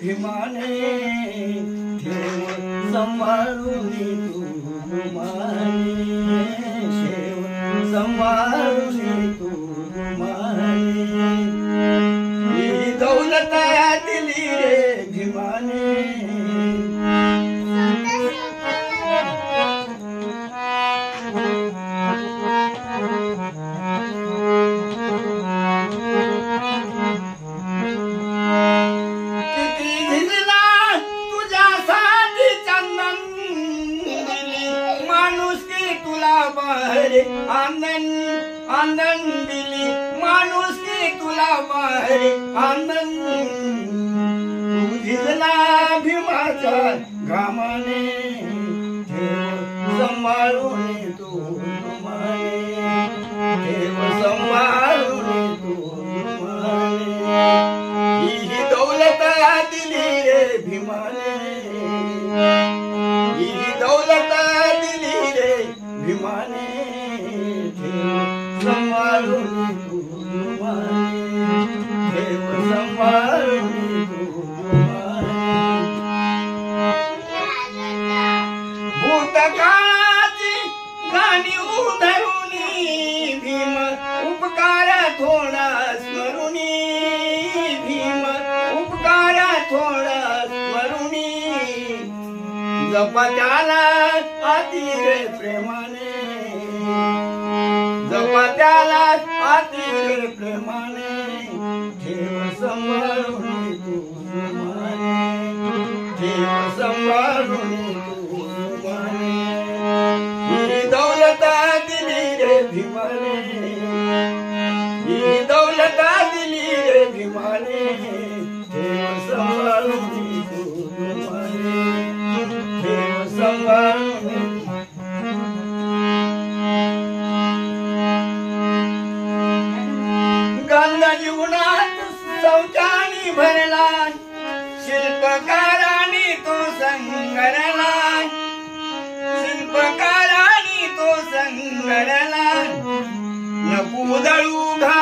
भीमाने ठेव सांभाळून तू रुमाने ठेव सांभाळून तू रुमाने ही दौलत दिली रे भीमाने आनंद दिली माणूस की तुला बाहेर आनंद झिजला भीमाच्या घामाने ठेव सांभाळून तू रुमाने ठेव सांभाळून तू रुमाने ही दौलत दिली रे भीमाने ही दौलत दिली रे भीमाने संभाळून तू रुमाने ठेव संभाळून तू रुमाने भूतकाळाची जाणीव धरून भीम उपकार थोडा स्मरुणी भीम उपकार थोडा स्मरुणी जपत्याला अतिरे प्रेमाने जपत्याला अतिरे प्रेमाने ठेव सांभाळून तू रुमाने ठेव सांभाळून तू रुमाने ही दौलत दिली रे भीमाने ही दौलत दिली रे भीमाने ठेव सांभाळून तू रुमाने ठेव सांभाळून जीवनात शौचानी भरला शिल्पकाराने तो संगरला शिल्पकाराने तो संगरला न पुदळू घा